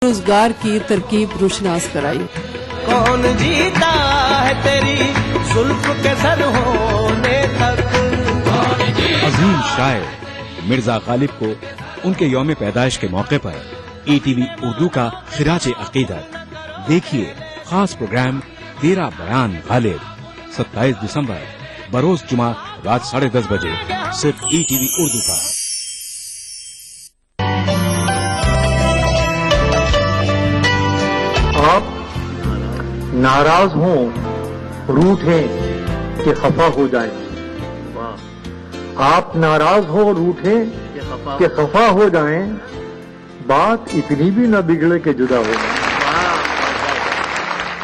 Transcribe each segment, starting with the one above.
रोजगार की तरकीब रुशनास कराई। कौन जीता है तेरी जुल्फ के सर होने तक। अजीम शायर मिर्जा गालिब को उनके यौम पैदाइश के मौके पर ईटीवी उर्दू का खिराज अकीदत। देखिए खास प्रोग्राम तेरा बयान गालिब 27 दिसंबर बरोज जुमा रात 10:30 बजे सिर्फ ईटीवी उर्दू पर। आप नाराज हों, रूठें कि खफा हो जाए। आप नाराज हो, रूठें कि खफा हो जाएं, बात इतनी भी न बिगड़े कि जुदा हो जाए।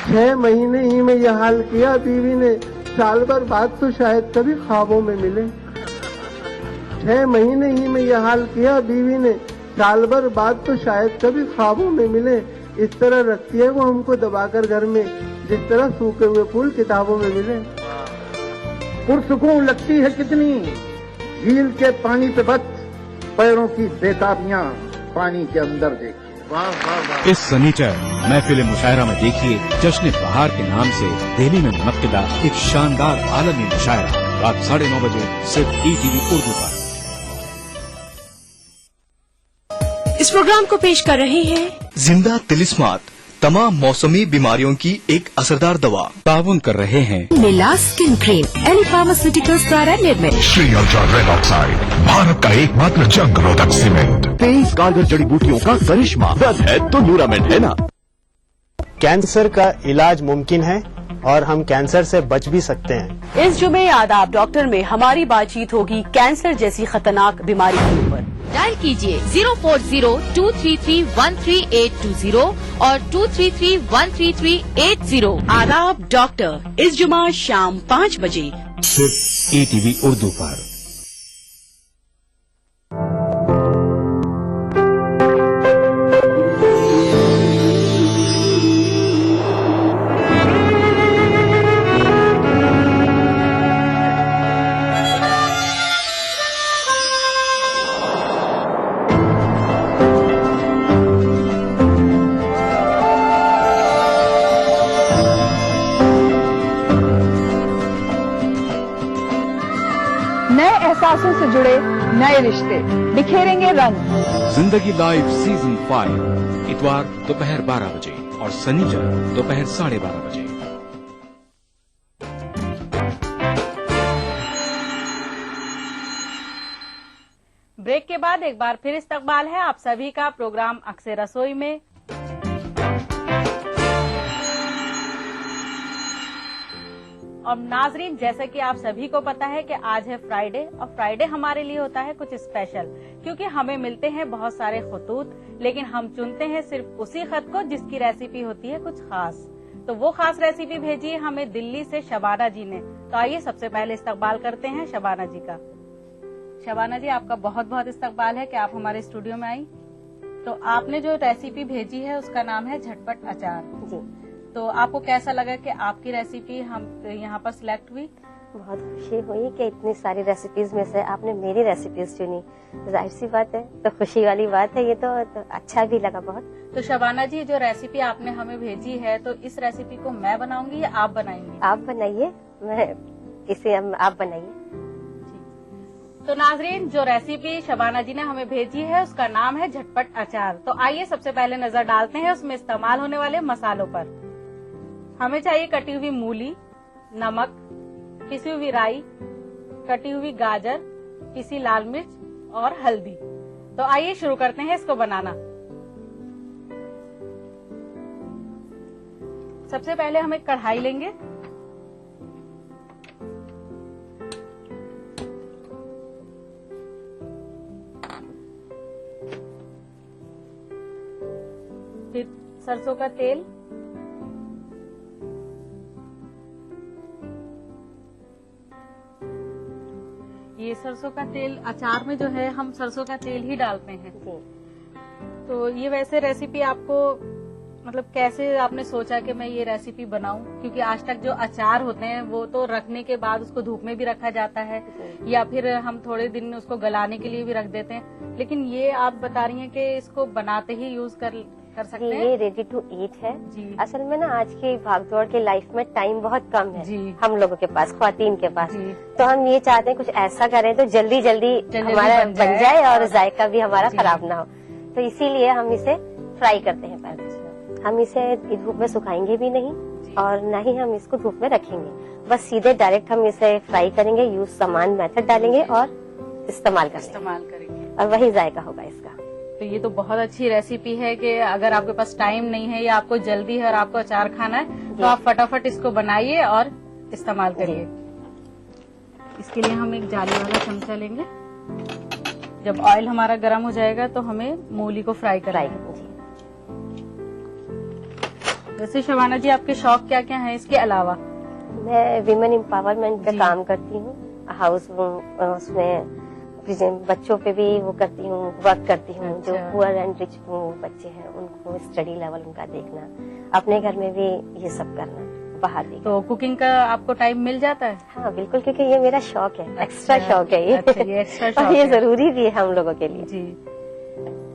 6 महीने ही में यह हाल किया बीवी ने, साल भर बाद तो शायद कभी ख्वाबों में मिले। 6 महीने ही में यह हाल किया बीवी ने, साल भर बाद तो शायद कभी ख्वाबों में मिले। इस तरह रखती है वो हमको दबाकर घर में, जिस तरह सूखे हुए फूल किताबों में मिले। पुरसुकून लगती है कितनी झील के पानी पे बच, पैरों की बेताबियां पानी के अंदर देखिए। इस सनीचर महफिल मुशायरा में देखिए जश्न बहार के नाम से दिल्ली में मुनक्किदा एक शानदार आलमी मुशायरा रात 9:30 बजे सिर्फ ईटीवी उर्दू पर। इस प्रोग्राम को पेश कर रहे हैं जिंदा तिलिस्मात, तमाम मौसमी बीमारियों की एक असरदार दवा। ताउन कर रहे हैं मिला स्किन क्रीम एली फार्मास्यूटिकल्स द्वारा निर्मित। Shri ultra red oxide, Bharat का एकमात्र जंग रोधक सीमेंट। 23 कारगर जड़ी बूटियों का करिश्मा, दर्द है तो न्यूरामेंट है ना। कैंसर का इलाज मुमकिन है और हम कैंसर से बच भी सकते हैं। इस जुमे आदाब डॉक्टर में हमारी बातचीत होगी कैंसर जैसी खतरनाक बीमारी के ऊपर। डायल कीजिए 040-233-13820 और 233-13380। आदाब डॉक्टर इस जुमा शाम 5 बजे सिर्फ ईटीवी उर्दू पर। नए एहसासों से जुड़े नए रिश्ते बिखेरेंगे रंग। जिंदगी लाइव सीजन 5 इतवार दोपहर 12 बजे और शनिचर दोपहर 12:30 बजे। ब्रेक के बाद एक बार फिर इस्तकबाल है आप सभी का प्रोग्राम अक्से रसोई में। और नाजरीन, जैसे कि आप सभी को पता है कि आज है फ्राइडे और फ्राइडे हमारे लिए होता है कुछ स्पेशल, क्योंकि हमें मिलते हैं बहुत सारे खतूत, लेकिन हम चुनते हैं सिर्फ उसी खत को जिसकी रेसिपी होती है कुछ खास। तो वो खास रेसिपी भेजी है हमें दिल्ली से शबाना जी ने। तो आइए सबसे पहले इस्तकबाल करते हैं शबाना जी का। शबाना जी, आपका बहुत बहुत इस्तकबाल है कि आप हमारे स्टूडियो में आई। तो आपने जो रेसिपी भेजी है उसका नाम है झटपट अचार जी। तो आपको कैसा लगा कि आपकी रेसिपी हम यहाँ पर सिलेक्ट हुई? बहुत खुशी हुई कि इतनी सारी रेसिपीज में से आपने मेरी रेसिपीज चुनी। जाहिर सी बात है, तो खुशी वाली बात है ये तो अच्छा भी लगा बहुत। तो शबाना जी, जो रेसिपी आपने हमें भेजी है तो इस रेसिपी को मैं बनाऊंगी या आप बनाएंगी? आप बनाइए, इसे आप बनाइए। तो नाजरीन, जो रेसिपी शबाना जी ने हमें भेजी है उसका नाम है झटपट अचार। तो आइए सबसे पहले नजर डालते हैं उसमें इस्तेमाल होने वाले मसालों पर। हमें चाहिए कटी हुई मूली, नमक, पिसी हुई राई, कटी हुई गाजर, पिसी लाल मिर्च और हल्दी। तो आइए शुरू करते हैं इसको बनाना। सबसे पहले हम एक कढ़ाई लेंगे। फिर सरसों का तेल, ये सरसों का तेल अचार में जो है हम सरसों का तेल ही डालते हैं। तो ये वैसे रेसिपी आपको मतलब कैसे आपने सोचा कि मैं ये रेसिपी बनाऊं? क्योंकि आज तक जो अचार होते हैं वो तो रखने के बाद उसको धूप में भी रखा जाता है या फिर हम थोड़े दिन उसको गलाने के लिए भी रख देते हैं, लेकिन ये आप बता रही हैं कि इसको बनाते ही यूज कर कर सकते जी, हैं। ये रेडी टू ईट है। जी। असल में ना आज की भागदौड़ के लाइफ में टाइम बहुत कम है जी। हम लोगों के पास, ख्वातीन के पास। जी। तो हम ये चाहते हैं कुछ ऐसा करें तो जल्दी जल्दी हमारा बन जाए और जायका भी हमारा खराब ना हो। तो इसीलिए हम इसे फ्राई करते हैं पहले। हम इसे धूप में सुखाएंगे भी नहीं और न ही हम इसको धूप में रखेंगे, बस सीधे डायरेक्ट हम इसे फ्राई करेंगे, यूज समान मेथड डालेंगे और इस्तेमाल करेंगे और वही जायका होगा इसका। तो ये तो बहुत अच्छी रेसिपी है कि अगर आपके पास टाइम नहीं है या आपको जल्दी है और आपको अचार खाना है तो आप फटाफट इसको बनाइए और इस्तेमाल करिए। इसके लिए हम एक जाली वाला चमचा लेंगे। जब ऑयल हमारा गर्म हो जाएगा तो हमें मूली को फ्राई करना है। वैसे शबाना जी, आपके शौक क्या क्या हैं इसके अलावा? मैं विमेन एम्पावरमेंट का काम करती हूँ, हाउस उसमें बच्चों पे भी वो करती हूँ, वर्क करती हूँ। जो पुअर एंड रिच बच्चे हैं उनको स्टडी लेवल उनका देखना, अपने घर में भी ये सब करना, बाहर भी। तो कुकिंग का आपको टाइम मिल जाता है? हाँ बिल्कुल, क्योंकि ये मेरा शौक है, एक्स्ट्रा शौक है ये। ये एक्स्ट्रा शौक और ये है। जरूरी भी है हम लोगों के लिए। जी।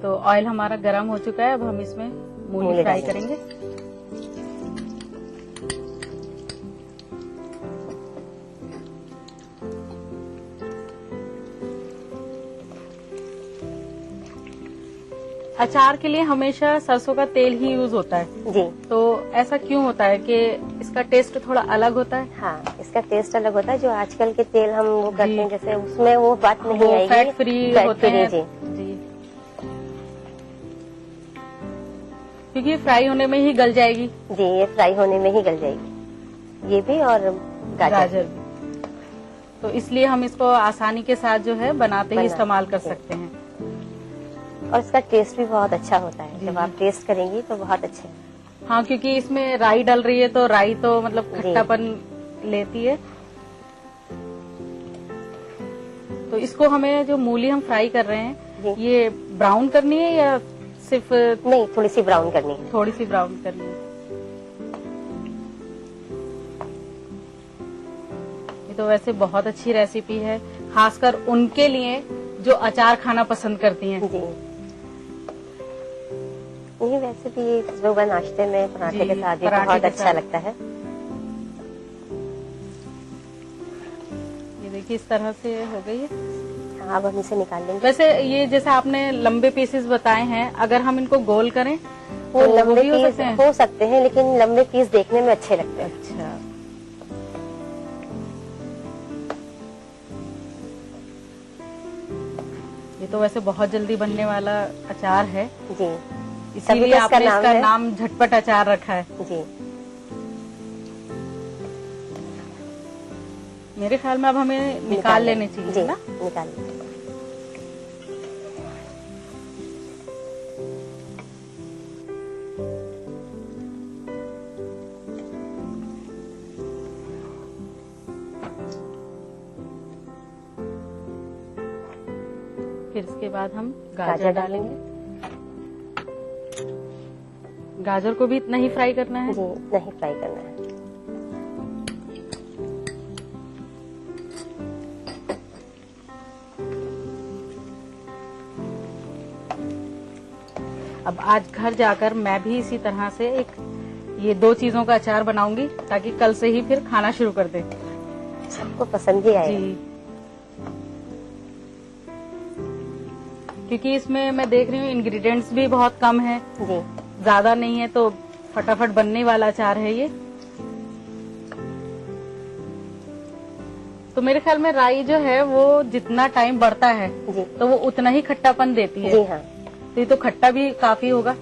तो ऑयल हमारा गर्म हो चुका है, अब हम इसमें मूली फ्राई करेंगे। अचार के लिए हमेशा सरसों का तेल ही यूज होता है। जी। तो ऐसा क्यों होता है कि इसका टेस्ट थोड़ा अलग होता है? हाँ, इसका टेस्ट अलग होता है। जो आजकल के तेल हम वो करते हैं, जैसे उसमें वो बात नहीं आएगी। फैट फ्री होते हैं। जी। क्योंकि ये फ्राई होने में ही गल जाएगी। जी, ये फ्राई होने में ही गल जाएगी, ये भी और गाजर भी। तो इसलिए हम इसको आसानी के साथ जो है बनाते ही इस्तेमाल कर सकते हैं। और इसका टेस्ट भी बहुत अच्छा होता है, जब आप टेस्ट करेंगी तो बहुत अच्छे। हाँ, क्योंकि इसमें राई डल रही है तो राई तो मतलब खट्टापन लेती है। तो इसको हमें जो मूली हम फ्राई कर रहे हैं ये ब्राउन करनी है या सिर्फ? नहीं, थोड़ी सी ब्राउन करनी है। थोड़ी सी ब्राउन करनी है। ये तो वैसे बहुत अच्छी रेसिपी है, खासकर उनके लिए जो अचार खाना पसंद करती हैं। जी। ये वैसे भी सुबह नाश्ते में पराठे के साथ भी बहुत अच्छा लगता है। ये देखिए इस तरह से हो गई है। हाँ, अब हम इसे निकाल लेंगे। वैसे ये जैसे आपने लंबे पीसेस बताए हैं, अगर हम इनको गोल करें वो तो लंबे भी पीस हो सकते हैं, लेकिन लंबे पीस देखने में अच्छे लगते हैं। अच्छा। ये तो वैसे बहुत जल्दी बनने वाला अचार है। जी। इसीलिए आपने इसका नाम झटपट अचार रखा है। जी। मेरे ख्याल में अब हमें निकाल लेने चाहिए ना? निकाल लेंगे। फिर इसके बाद हम गाजर डालेंगे। गाजर को भी इतना ही फ्राई करना है? जी, इतना ही फ्राई करना है। अब आज घर जाकर मैं भी इसी तरह से ये 2 चीजों का अचार बनाऊंगी ताकि कल से ही फिर खाना शुरू कर दें। सबको पसंद ही आएगा। जी। क्योंकि इसमें मैं देख रही हूँ इंग्रेडिएंट्स भी बहुत कम है। जी। ज्यादा नहीं है तो फटाफट बनने वाला अचार है ये। तो मेरे ख्याल में राई जो है वो जितना टाइम बढ़ता है तो वो उतना ही खट्टापन देती है। जी हाँ। तो ये तो खट्टा भी काफी होगा?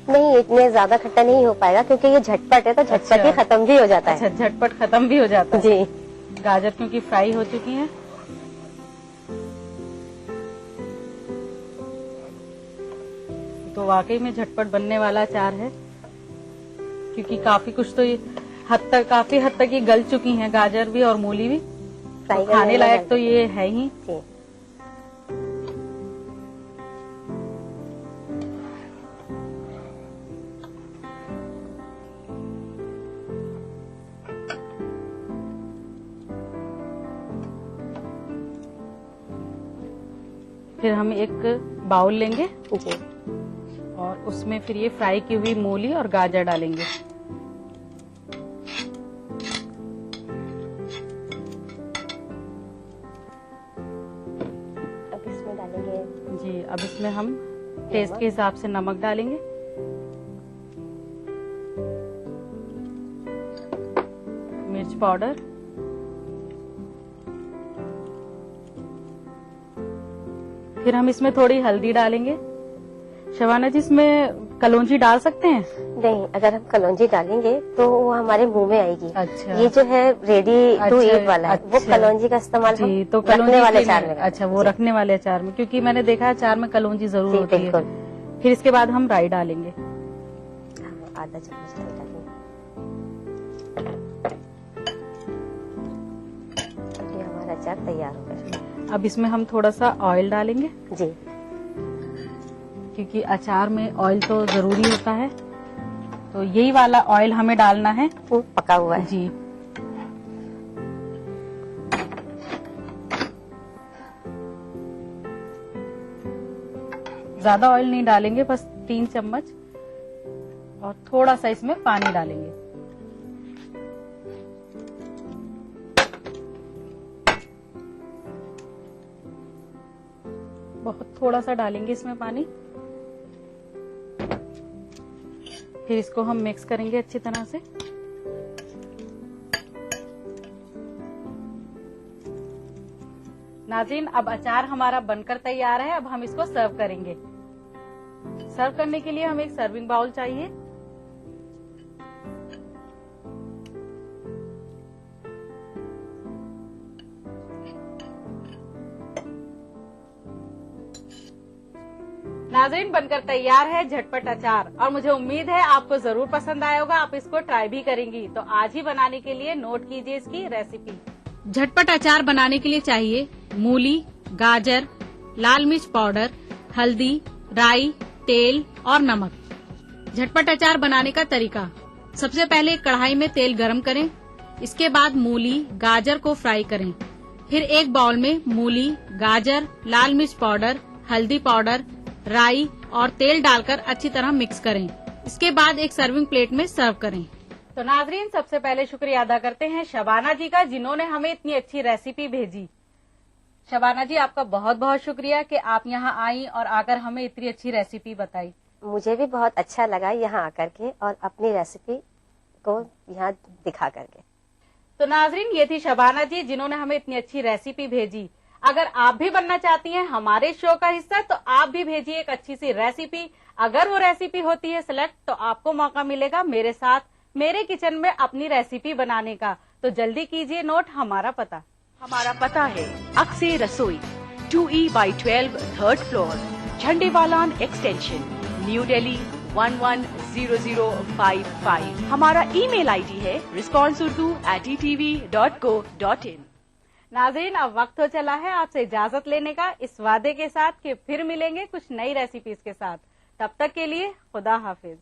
नहीं, इतने ज्यादा खट्टा नहीं हो पाएगा क्योंकि ये झटपट है, तो झटपट ही खत्म भी हो जाता है। अच्छा, झटपट खत्म भी हो जाता है। जी। गाजर क्योंकि फ्राई हो चुकी हैं। तो वाकई में झटपट बनने वाला अचार है, क्योंकि काफी कुछ तो ये काफी हद तक ये गल चुकी हैं, गाजर भी और मूली भी। तो खाने लायक तो ये है ही। फिर हम एक बाउल लेंगे जी। और उसमें फिर ये फ्राई की हुई मूली और गाजर डालेंगे। अब इसमें डालेंगे जी, अब इसमें हम टेस्ट के हिसाब से नमक डालेंगे। मिर्च पाउडर, फिर हम इसमें थोड़ी हल्दी डालेंगे। शबाना जी, इसमें कलौंजी डाल सकते हैं? नहीं, अगर हम कलौंजी डालेंगे तो वो हमारे मुंह में आएगी। अच्छा। ये जो है रेडी टू ईट वाला है, वो कलौंजी का इस्तेमाल हम रखने वाले अचार में। अच्छा, वो रखने वाले अचार में, क्योंकि मैंने देखा है अचार में कलौंजी जरूर होती है। फिर इसके बाद हम राई डालेंगे, आधा चम्मच राई डालेंगे। ये हमारा अचार तैयार हो गया। अब इसमें हम थोड़ा सा ऑयल डालेंगे जी, क्योंकि अचार में ऑयल तो जरूरी होता है। तो यही वाला ऑयल हमें डालना है, वो पका हुआ है जी। ज्यादा ऑयल नहीं डालेंगे, बस 3 चम्मच, और थोड़ा सा इसमें पानी डालेंगे। बहुत थोड़ा सा डालेंगे इसमें पानी। फिर इसको हम मिक्स करेंगे अच्छी तरह से। नाज़रीन, अब अचार हमारा बनकर तैयार है। अब हम इसको सर्व करेंगे। सर्व करने के लिए हमें एक सर्विंग बाउल चाहिए। नाज़रीन, बनकर तैयार है झटपट अचार, और मुझे उम्मीद है आपको जरूर पसंद आया होगा। आप इसको ट्राई भी करेंगी, तो आज ही बनाने के लिए नोट कीजिए इसकी रेसिपी। झटपट अचार बनाने के लिए चाहिए मूली, गाजर, लाल मिर्च पाउडर, हल्दी, राई, तेल और नमक। झटपट अचार बनाने का तरीका: सबसे पहले कढ़ाई में तेल गरम करें। इसके बाद मूली, गाजर को फ्राई करें। फिर एक बाउल में मूली, गाजर, लाल मिर्च पाउडर, हल्दी पाउडर, राई और तेल डालकर अच्छी तरह मिक्स करें। इसके बाद एक सर्विंग प्लेट में सर्व करें। तो नाजरीन, सबसे पहले शुक्रिया अदा करते हैं शबाना जी का, जिन्होंने हमें इतनी अच्छी रेसिपी भेजी। शबाना जी, आपका बहुत बहुत शुक्रिया कि आप यहाँ आई और आकर हमें इतनी अच्छी रेसिपी बताई। मुझे भी बहुत अच्छा लगा यहाँ आकर के और अपनी रेसिपी को यहाँ दिखा करके। तो नाजरीन, ये थी शबाना जी, जिन्होंने हमें इतनी अच्छी रेसिपी भेजी। अगर आप भी बनना चाहती हैं हमारे शो का हिस्सा, तो आप भी भेजिए एक अच्छी सी रेसिपी। अगर वो रेसिपी होती है सिलेक्ट, तो आपको मौका मिलेगा मेरे साथ मेरे किचन में अपनी रेसिपी बनाने का। तो जल्दी कीजिए नोट हमारा पता। हमारा पता है अक्से रसोई, 2E/12, 3rd floor, Jhandewalan extension, new Delhi 110055। हमारा ईमेल आईडी है responseurdu@etv.co.in। नाज़रीन, अब वक्त हो चला है आपसे इजाजत लेने का, इस वादे के साथ कि फिर मिलेंगे कुछ नई रेसिपीज के साथ। तब तक के लिए खुदा हाफिज।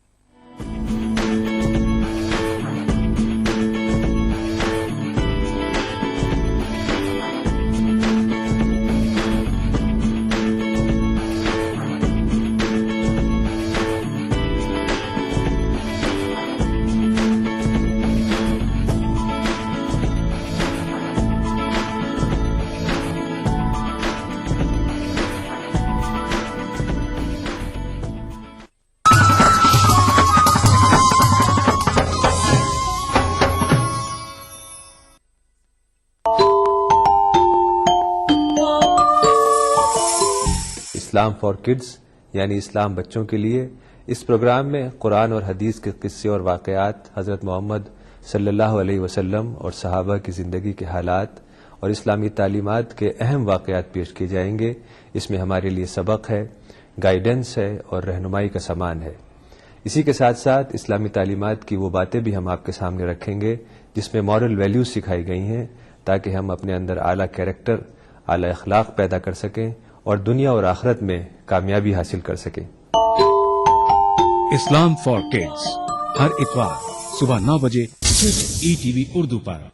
इस्लाम फॉर किड्स यानी इस्लाम बच्चों के लिए, इस प्रोग्राम में कुरान और हदीस के किस्से और वाक़यात, हज़रत मोहम्मद सल्लल्लाहु अलैहि वसल्लम और सहाबा की ज़िंदगी के हालात और इस्लामी तालीमात के अहम वाक़यात पेश किए जाएंगे। इसमें हमारे लिए सबक है, गाइडेंस है और रहनुमाई का सामान है। इसी के साथ साथ इस्लामी तालीमात की वो बातें भी हम आपके सामने रखेंगे जिसमें मॉरल वैल्यूज सिखाई गई हैं, ताकि हम अपने अंदर आला कैरेक्टर, आला अखलाक पैदा कर सकें और दुनिया और आखिरत में कामयाबी हासिल कर सकें। इस्लाम फॉर किड्स हर इतवार सुबह 9 बजे सिर्फ ETV उर्दू पर।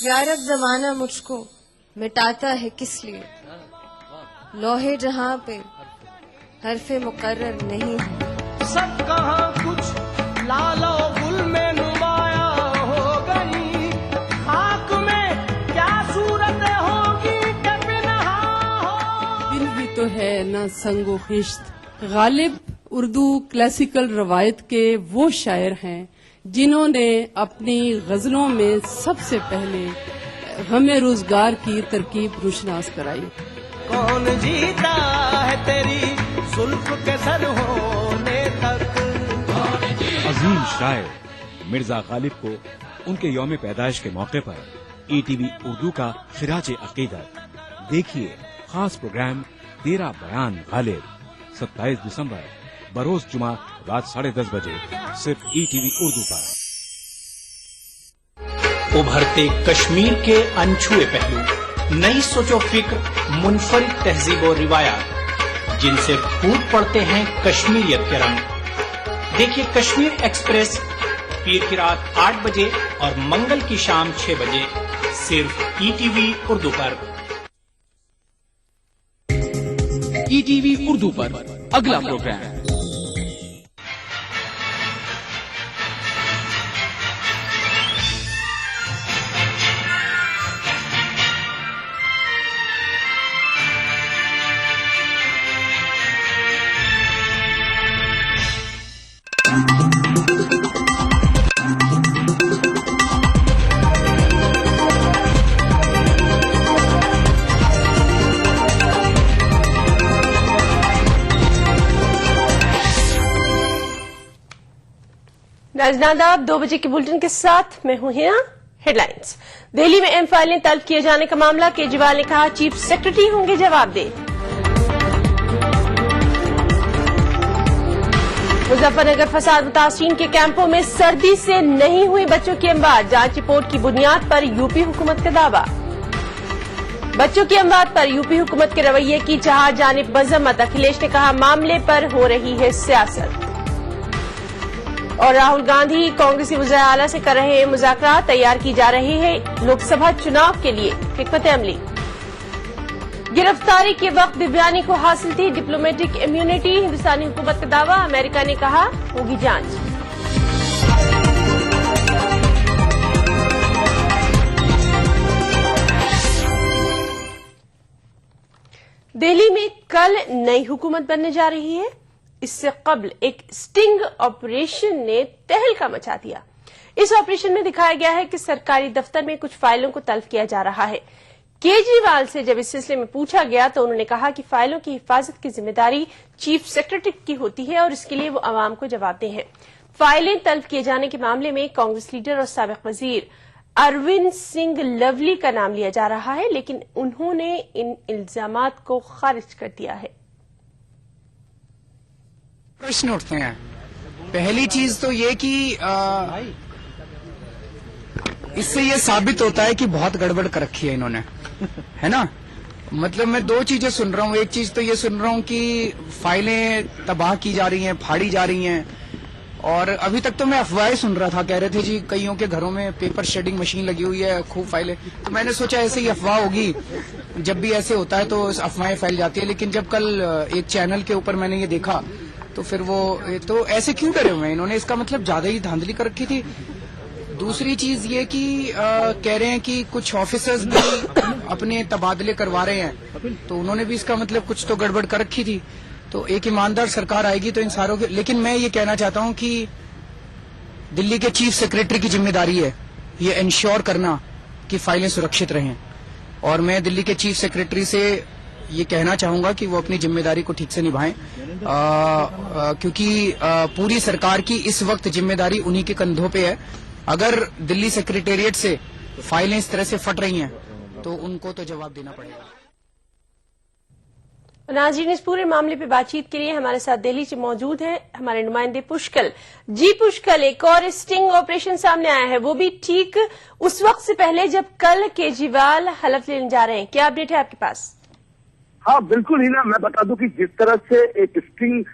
यारब जमाना मुझको मिटाता है किस लिए, लोहे जहां पे हरफ मुकर्रर नहीं है। सब कहाँ कुछ लालो गुल में नुमाया हो गई, खाक में क्या सूरत होगी कि बिनहा हो। दिल भी तो है ना संगो खिश्त। गालिब उर्दू क्लासिकल रवायत के वो शायर हैं जिन्होंने अपनी गजलों में सबसे पहले हमें रोजगार की तरकीब रोशनास कराई। कौन जीता है तेरी जुल्फ के सर होने तक। अजीम शायर मिर्जा गालिब को उनके यौम पैदाइश के मौके पर ईटीवी उर्दू का खिराज अकीदत। देखिए खास प्रोग्राम तेरा बयान गालिब 27 दिसंबर बरोज जुमा रात 10:30 बजे सिर्फ ईटीवी उर्दू पर। उभरते कश्मीर के अनछुए पहलू, नई सोचो फिक्र, मुनफरिद तहजीब और रिवायात जिनसे फूट पड़ते हैं कश्मीरियत के रंग। देखिए कश्मीर एक्सप्रेस पीर की रात 8 बजे और मंगल की शाम 6 बजे सिर्फ ईटीवी उर्दू पर। ईटीवी उर्दू पर अगला प्रोग्राम नाजनादाब 2 बजे के बुलेटिन के साथ मैं हूं हिना। हेडलाइंस। दिल्ली में एम फाइलें तलब किए जाने का मामला, केजरीवाल ने कहा चीफ सेक्रेटरी होंगे जवाबदेह। मुजफ्फरनगर फसाद मुतासिरीन के कैंपों में सर्दी से नहीं हुई बच्चों की अमवात, जांच रिपोर्ट की बुनियाद पर यूपी हुकूमत का दावा। बच्चों की अमवात पर यूपी हुकूमत के रवैये की जहां जानिब मजम्मत, अखिलेश ने कहा मामले पर हो रही है सियासत। और राहुल गांधी कांग्रेसी वज़ीर आला से कर रहे हैं मुज़ाकरात, तैयार की जा रही है लोकसभा चुनाव के लिए हिकमत अमली। गिरफ्तारी के वक्त बिबियानी को हासिल थी डिप्लोमेटिक इम्यूनिटी, हिंदुस्तानी हुकूमत का दावा, अमेरिका ने कहा होगी जांच। दिल्ली में कल नई हुकूमत बनने जा रही है। इससे कबल एक स्टिंग ऑपरेशन ने तहलका मचा दिया। इस ऑपरेशन में दिखाया गया है कि सरकारी दफ्तर में कुछ फाइलों को तलब किया जा रहा है। केजरीवाल से जब इस सिलसिले में पूछा गया तो उन्होंने कहा कि फाइलों की हिफाजत की जिम्मेदारी चीफ सेक्रेटरी की होती है और इसके लिए वो आवाम को जवाबदेह हैं। फाइलें तलब किए जाने के मामले में कांग्रेस लीडर और साबिक वजीर अरविंद सिंह लवली का नाम लिया जा रहा है, लेकिन उन्होंने इन इल्जामात को खारिज कर दिया है। प्रश्न उठते हैं। पहली चीज तो ये कि इससे ये साबित होता है कि बहुत गड़बड़ कर रखी है इन्होंने, है ना। मतलब मैं 2 चीजें सुन रहा हूँ। एक चीज तो ये सुन रहा हूँ कि फाइलें तबाह की जा रही हैं, फाड़ी जा रही हैं, और अभी तक तो मैं अफवाहें सुन रहा था। कह रहे थे जी कईयों के घरों में पेपर शेडिंग मशीन लगी हुई है, खूब फाइलें। तो मैंने सोचा ऐसे ही अफवाह होगी, जब भी ऐसे होता है तो अफवाहें फैल जाती है। लेकिन जब कल एक चैनल के ऊपर मैंने ये देखा तो फिर वो तो ऐसे क्यों करे हुए हैं इन्होंने, इसका मतलब ज्यादा ही धांधली कर रखी थी। दूसरी चीज ये कि कह रहे हैं कि कुछ ऑफिसर्स भी अपने तबादले करवा रहे हैं, तो उन्होंने भी इसका मतलब कुछ तो गड़बड़ कर रखी थी। तो एक ईमानदार सरकार आएगी तो इन सारों के, लेकिन मैं ये कहना चाहता हूं कि दिल्ली के चीफ सेक्रेटरी की जिम्मेदारी है ये इंश्योर करना कि फाइलें सुरक्षित रहें, और मैं दिल्ली के चीफ सेक्रेटरी से ये कहना चाहूंगा कि वो अपनी जिम्मेदारी को ठीक से निभाएं, क्योंकि पूरी सरकार की इस वक्त जिम्मेदारी उन्हीं के कंधों पे है। अगर दिल्ली सेक्रेटेरिएट से फाइलें इस तरह से फट रही हैं तो उनको तो जवाब देना पड़ेगा। नाज़रीन, इस पूरे मामले पे बातचीत के लिए हमारे साथ दिल्ली से मौजूद हैं हमारे नुमाइंदे पुष्कल जी। पुष्कल, एक और स्टिंग ऑपरेशन सामने आया है, वो भी ठीक उस वक्त से पहले जब कल केजरीवाल हलफ लेने जा रहे हैं। क्या अपडेट है आपके पास? हाँ बिल्कुल हिना, मैं बता दूं कि जिस तरह से एक स्टिंग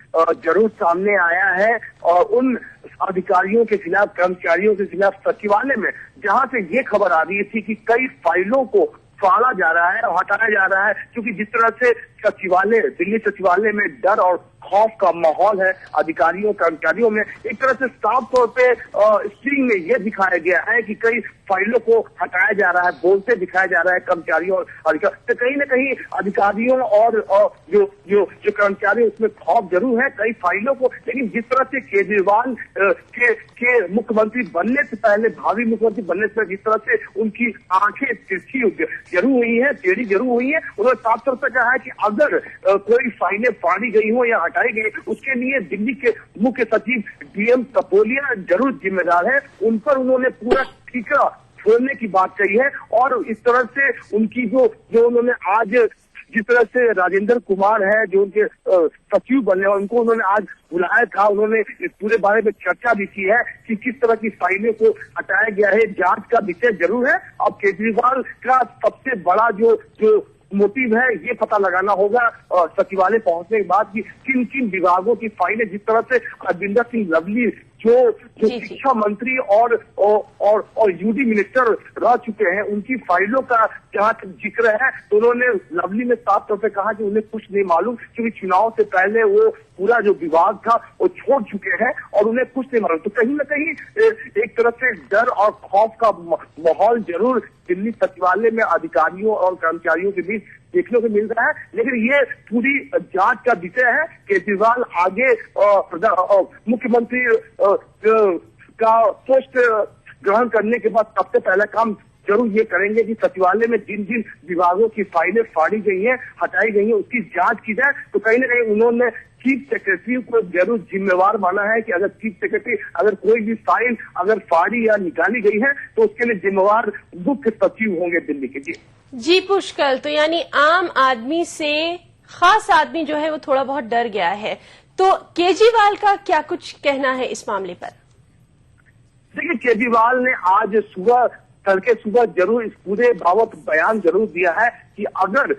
जरूर सामने आया है और उन अधिकारियों के खिलाफ, कर्मचारियों के खिलाफ सचिवालय में, जहां से ये खबर आ रही थी कि कई फाइलों को फाड़ा जा रहा है और हटाया जा रहा है, क्योंकि जिस तरह से सचिवालय, दिल्ली सचिवालय में डर और खौफ का माहौल है अधिकारियों कर्मचारियों में। एक तरह से साफ तौर पे स्क्रीन में यह दिखाया गया है कि कई फाइलों को हटाया जा रहा है, बोलते दिखाया जा रहा है कर्मचारियों और अधिकारी। तो कहीं न कहीं अधिकारियों और जो कर्मचारी उसमें खौफ जरूर है कई फाइलों को। लेकिन जिस तरह से केजरीवाल के मुख्यमंत्री बनने से पहले, भावी मुख्यमंत्री बनने से पहले जिस तरह से उनकी आंखें तिरछी जरूर हुई है, टेढ़ी जरूर हुई है, उन्होंने साफ तौर पर कहा है कि अगर कोई फाइलें फाड़ी गई हो या हटाई गई, उसके लिए दिल्ली के मुख्य सचिव डीएम तपोलिया जरूर जिम्मेदार है। उन पर उन्होंने पूरा ठीकरा छोड़ने की बात कही है। और इस तरह से उनकी जो उन्होंने आज जिस तरह से राजेंद्र कुमार है जो उनके सचिव बने, और उनको उन्होंने आज बुलाया था, उन्होंने इस पूरे बारे में चर्चा भी की है कि किस तरह की फाइलें को हटाया गया है। जांच का विषय जरूर है। अब केजरीवाल का सबसे बड़ा जो मोटिव है ये पता लगाना होगा सचिवालय पहुंचने के बाद कि किन किन विभागों की फाइलें, जिस तरह से अरविंदर सिंह लवली जो शिक्षा मंत्री और यूडी मिनिस्टर रह चुके हैं, उनकी फाइलों का जहां तक जिक्र है तो उन्होंने लवली में साफ तौर पर कहा कि उन्हें कुछ नहीं मालूम, क्योंकि चुनाव से पहले वो पूरा जो विभाग था वो छोड़ चुके हैं और उन्हें कुछ नहीं मालूम। तो कहीं न कहीं एक तरह से डर और खौफ का माहौल जरूर दिल्ली सचिवालय में अधिकारियों और कर्मचारियों के बीच देखने को मिल रहा है। लेकिन ये पूरी जांच का विषय है। केजरीवाल आगे मुख्यमंत्री का पोस्ट ग्रहण करने के बाद सबसे पहला काम जरूर ये करेंगे कि सचिवालय में जिन जिन विभागों की फाइलें फाड़ी गई हैं, हटाई गई हैं, उसकी जांच की जाए। तो कहीं न कहीं उन्होंने चीफ सेक्रेटरी को जरूर जिम्मेवार माना है कि अगर चीफ सेक्रेटरी अगर कोई भी फाइल अगर फाड़ी या निकाली गई है तो उसके लिए जिम्मेवार मुख्य सचिव होंगे दिल्ली के। जी पुष्कर, तो यानी आम आदमी से खास आदमी जो है वो थोड़ा बहुत डर गया है। तो केजरीवाल का क्या कुछ कहना है इस मामले पर? देखिए, केजरीवाल ने आज तड़के सुबह जरूर इस पूरे बाबत बयान जरूर दिया है कि अगर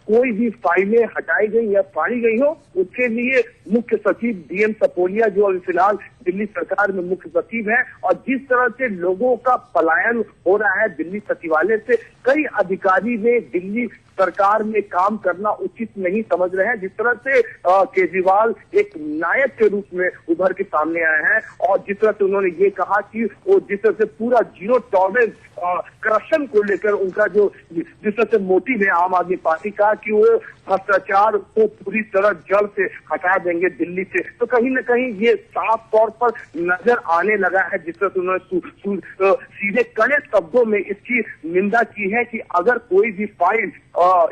कोई भी फाइलें हटाई गई या फाड़ी गई हो, उसके लिए मुख्य सचिव डीएम तपोलिया जो अभी फिलहाल दिल्ली सरकार में मुख्य सचिव है, और जिस तरह से लोगों का पलायन हो रहा है दिल्ली सचिवालय से, कई अधिकारी ने दिल्ली सरकार में काम करना उचित नहीं समझ रहे हैं। जिस तरह से केजरीवाल एक नायक के रूप में उभर के सामने आए हैं और जिस तरह से उन्होंने ये कहा कि वो जिस तरह से पूरा जीरो टॉलरेंस करप्शन को लेकर उनका जो जिस तरह से मोटिव है आम आदमी पार्टी का कि वो भ्रष्टाचार को पूरी तरह जड़ से हटा देंगे दिल्ली से, तो कहीं न कहीं ये साफ तौर पर नजर आने लगा है। जिस तरह से उन्होंने सीधे कड़े शब्दों में इसकी निंदा की है कि अगर कोई भी फाइल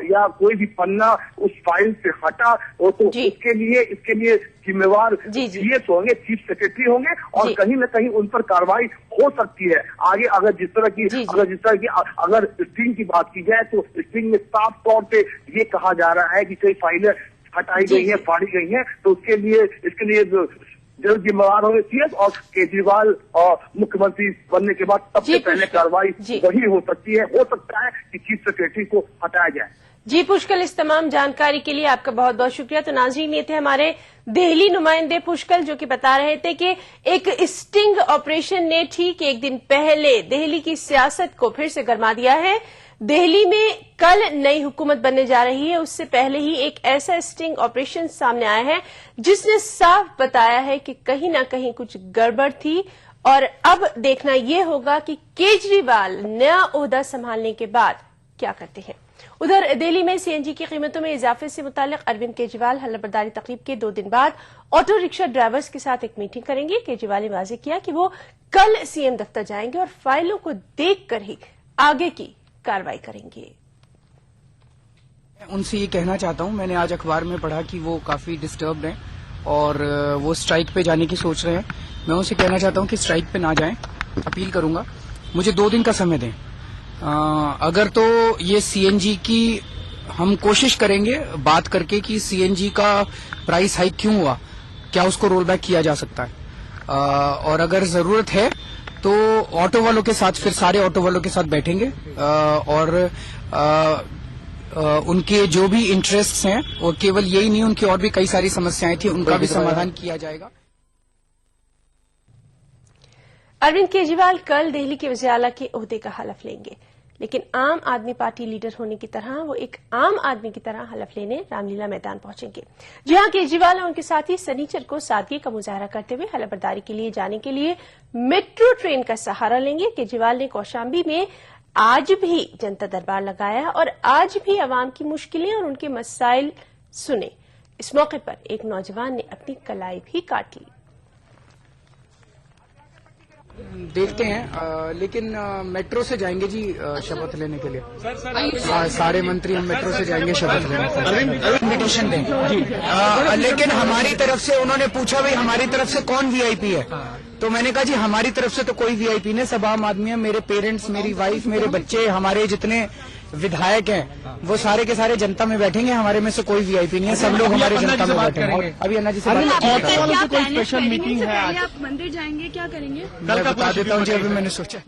या कोई भी पन्ना उस फाइल से हटा तो इसके लिए जिम्मेवार सीएस होंगे, चीफ सेक्रेटरी होंगे, और कहीं न कहीं उन पर कार्रवाई हो सकती है आगे। अगर जिस तरह की अगर स्ट्रिंग की बात की जाए तो स्ट्रिंग में साफ तौर पे ये कहा जा रहा है कि कई फाइलें हटाई गई हैं, फाड़ी गई हैं, तो इसके लिए जरूर जिम्मेवार होंगे सीएस, और केजरीवाल मुख्यमंत्री बनने के बाद सबसे पहले कार्रवाई वही हो सकती है। हो सकता है कि चीफ सेक्रेटरी को हटाया जाए। जी पुष्कर, इस तमाम जानकारी के लिए आपका बहुत बहुत शुक्रिया। तो नाज़रीन, ये थे हमारे दिल्ली नुमाइंदे पुष्कर जो कि बता रहे थे कि एक स्टिंग ऑपरेशन ने ठीक एक दिन पहले दिल्ली की सियासत को फिर से गरमा दिया है। दिल्ली में कल नई हुकूमत बनने जा रही है, उससे पहले ही एक ऐसा स्टिंग ऑपरेशन सामने आया है जिसने साफ बताया है कि कहीं ना कहीं कुछ गड़बड़ थी। और अब देखना यह होगा कि केजरीवाल नया ओहदा संभालने के बाद क्या करते हैं। उधर दिल्ली में सीएनजी की कीमतों में इजाफे से मुतालिक अरविंद केजरीवाल हल्लाबरदारी तकरीब के 2 दिन बाद ऑटो रिक्शा ड्राइवर्स के साथ एक मीटिंग करेंगे। केजरीवाल ने वाजे किया कि वो कल सीएम दफ्तर जाएंगे और फाइलों को देखकर ही आगे की कार्रवाई करेंगे। उनसे ये कहना चाहता हूं, मैंने आज अखबार में पढ़ा कि वो काफी डिस्टर्ब्ड हैं और वो स्ट्राइक पे जाने की सोच रहे हैं। मैं उनसे कहना चाहता हूं कि स्ट्राइक पे ना जाएं, अपील करूंगा, मुझे 2 दिन का समय दें। अगर तो ये सीएनजी की हम कोशिश करेंगे बात करके कि सीएनजी का प्राइस हाइक क्यों हुआ, क्या उसको रोल बैक किया जा सकता है, और अगर जरूरत है तो ऑटो वालों के साथ, फिर सारे ऑटो वालों के साथ बैठेंगे और उनके जो भी इंटरेस्ट्स हैं, और केवल यही नहीं, उनकी और भी कई सारी समस्याएं थी, उनका भी समाधान किया जाएगा। अरविंद केजरीवाल कल दिल्ली के वज़ीर आला के ओहदे का हलफ लेंगे। लेकिन आम आदमी पार्टी लीडर होने की तरह वो एक आम आदमी की तरह हलफ लेने रामलीला मैदान पहुंचेंगे। जी हां, केजरीवाल और उनके साथी शनिचर को सादगी का मुजाहरा करते हुए हलफबरदारी के लिए जाने के लिए मेट्रो ट्रेन का सहारा लेंगे। केजरीवाल ने कौशाम्बी में आज भी जनता दरबार लगाया और आज भी आवाम की मुश्किलें और उनके मसाइल सुने। इस मौके पर एक नौजवान ने अपनी कलाई भी काट ली। देखते हैं, लेकिन मेट्रो से जाएंगे जी शपथ लेने के लिए। सारे मंत्री हम मेट्रो से जाएंगे शपथ लेने। इन्विटेशन दें जी। लेकिन हमारी तरफ से उन्होंने पूछा भाई हमारी तरफ से कौन वीआईपी है, तो मैंने कहा जी हमारी तरफ से तो कोई वीआईपी नहीं, सब आम आदमी है। मेरे पेरेंट्स, मेरी वाइफ, मेरे बच्चे, हमारे जितने विधायक हैं वो सारे के सारे जनता में बैठेंगे। हमारे में से कोई वीआईपी नहीं है, सब लोग हमारे जनता में बैठेंगे। अभी अन्ना जी से कोई स्पेशल मीटिंग है आज? आप मंदिर जाएंगे, क्या करेंगे? मैं बता देता हूँ जी, अभी मैंने सोचा।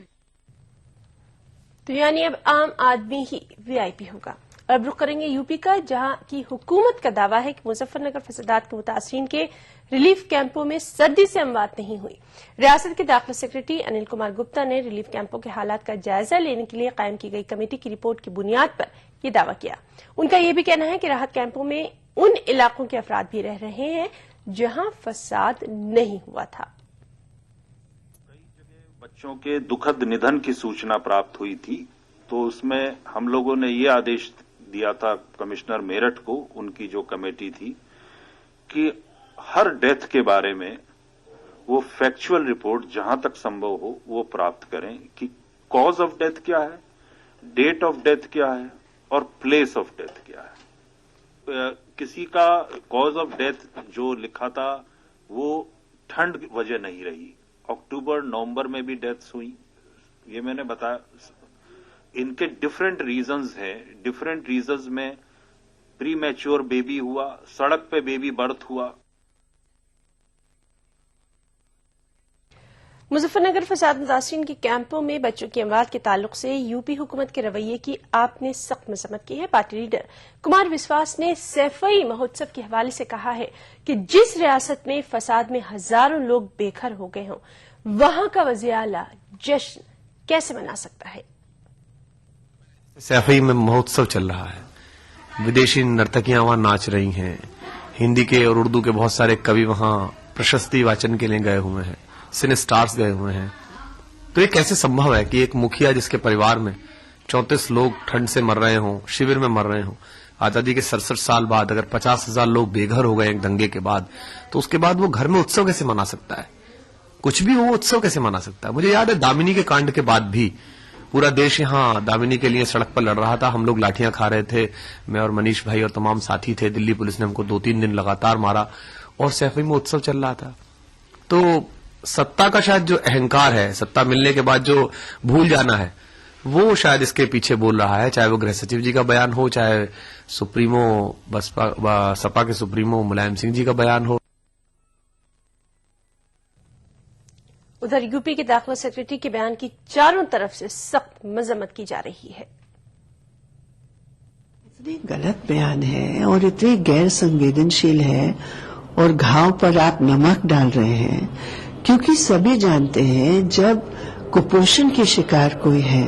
तो यानी अब आम आदमी ही वीआईपी होगा। अब रुख करेंगे यूपी का, जहां की हुकूमत का दावा है कि मुजफ्फरनगर फसादात के मुतासरीन के रिलीफ कैंपों में सर्दी से अमवात नहीं हुई। रियासत के दाखिला सेक्रेटरी अनिल कुमार गुप्ता ने रिलीफ कैंपों के हालात का जायजा लेने के लिए कायम की गई कमेटी की रिपोर्ट की बुनियाद पर यह दावा किया। उनका यह भी कहना है कि राहत कैंपों में उन इलाकों के अफराद भी रह रहे हैं जहां फसाद नहीं हुआ था। बच्चों के दुखद निधन की सूचना प्राप्त हुई थी, तो उसमें हम लोगों ने ये आदेश दिया था कमिश्नर मेरठ को, उनकी जो कमेटी थी, कि हर डेथ के बारे में वो फैक्चुअल रिपोर्ट जहां तक संभव हो वो प्राप्त करें कि कॉज ऑफ डेथ क्या है, डेट ऑफ डेथ क्या है और प्लेस ऑफ डेथ क्या है। किसी का कॉज ऑफ डेथ जो लिखा था वो ठंड की वजह नहीं रही, अक्टूबर नवंबर में भी डेथ्स हुई, ये मैंने बताया। इनके डिफरेंट रीजंस हैं, डिफरेंट रीजंस में प्री मैच्योर बेबी हुआ, सड़क पे बेबी बर्थ हुआ। मुजफ्फरनगर फसाद मुतासरीन के कैंपों में बच्चों की अमवात के ताल्लुक से यूपी हुकूमत के रवैये की आपने सख्त मजम्मत की है। पार्टी लीडर कुमार विश्वास ने सैफई महोत्सव के हवाले से कहा है कि जिस रियासत में फसाद में हजारों लोग बेघर हो गए हों, वहां का वज़ीर-ए-आला जश्न कैसे मना सकता है। सैफई में महोत्सव चल रहा है, विदेशी नर्तकियां वहां नाच रही हैं, हिंदी के और उर्दू के बहुत सारे कवि वहां प्रशस्ति वाचन के लिए गए हुए हैं, सिने स्टार्स गए हुए हैं। तो ये कैसे संभव है कि एक मुखिया जिसके परिवार में 34 लोग ठंड से मर रहे हों, शिविर में मर रहे हों, आजादी के 67 साल बाद अगर 50,000 लोग बेघर हो गए एक दंगे के बाद, तो उसके बाद वो घर में उत्सव कैसे मना सकता है? कुछ भी वो उत्सव कैसे मना सकता है? मुझे याद है दामिनी के कांड के बाद भी पूरा देश यहां दामिनी के लिए सड़क पर लड़ रहा था, हम लोग लाठियां खा रहे थे, मैं और मनीष भाई और तमाम साथी थे। दिल्ली पुलिस ने हमको 2-3 दिन लगातार मारा और सैफई में उत्सव चल रहा था। तो सत्ता का शायद जो अहंकार है, सत्ता मिलने के बाद जो भूल जाना है, वो शायद इसके पीछे बोल रहा है। चाहे वो गृह सचिव जी का बयान हो, चाहे सुप्रीमो बसपा सपा के सुप्रीमो मुलायम सिंह जी का बयान हो। उधर यूपी के दाखिला सेक्रेटरी के बयान की चारों तरफ से सख्त मजम्मत की जा रही है। इतनी गलत बयान है और इतनी गैर संवेदनशील है और घाव पर आप नमक डाल रहे हैं, क्योंकि सभी जानते हैं जब कुपोषण की शिकार कोई है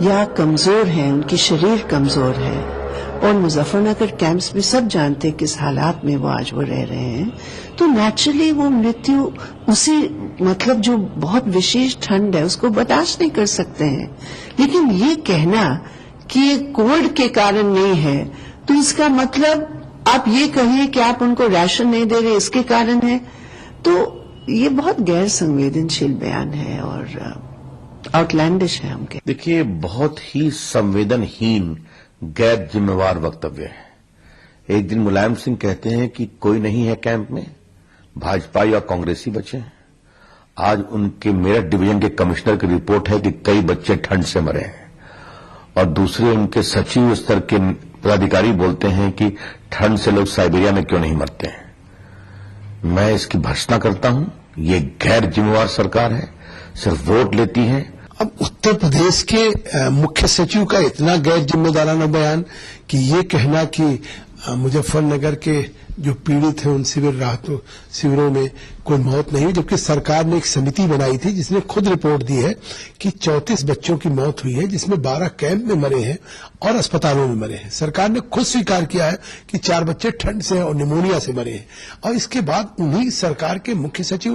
या कमजोर है, उनकी शरीर कमजोर है, और मुजफ्फरनगर कैंप्स में सब जानते हैं किस हालात में वो आज वो रह रहे हैं, तो नेचुरली वो मृत्यु उसी मतलब जो बहुत विशेष ठंड है उसको बर्दाश्त नहीं कर सकते हैं। लेकिन ये कहना कि ये कोविड के कारण नहीं है, तो इसका मतलब आप ये कहिए कि आप उनको राशन नहीं दे रहे इसके कारण है, तो ये बहुत गैर संवेदनशील बयान है और आउटलैंडिश है। हमके देखिए, बहुत ही संवेदनहीन गैर जिम्मेवार वक्तव्य है। एक दिन मुलायम सिंह कहते हैं कि कोई नहीं है कैंप में, भाजपाई और कांग्रेसी बचे हैं। आज उनके मेरठ डिवीजन के कमिश्नर की रिपोर्ट है कि कई बच्चे ठंड से मरे हैं, और दूसरे उनके सचिव स्तर के पदाधिकारी बोलते हैं कि ठंड से लोग साइबेरिया में क्यों नहीं मरते हैं। मैं इसकी भर्त्सना करता हूं। ये गैर जिम्मेवार सरकार है, सिर्फ वोट लेती है। अब उत्तर प्रदेश के मुख्य सचिव का इतना गैर जिम्मेदाराना बयान कि ये कहना कि मुजफ्फरनगर के जो पीड़ित हैं उन शिविरों में कोई मौत नहीं हुई, जबकि सरकार ने एक समिति बनाई थी जिसने खुद रिपोर्ट दी है कि 34 बच्चों की मौत हुई है, जिसमें 12 कैंप में मरे हैं और अस्पतालों में मरे हैं। सरकार ने खुद स्वीकार किया है कि 4 बच्चे ठंड से और निमोनिया से मरे हैं, और इसके बाद उन्हीं सरकार के मुख्य सचिव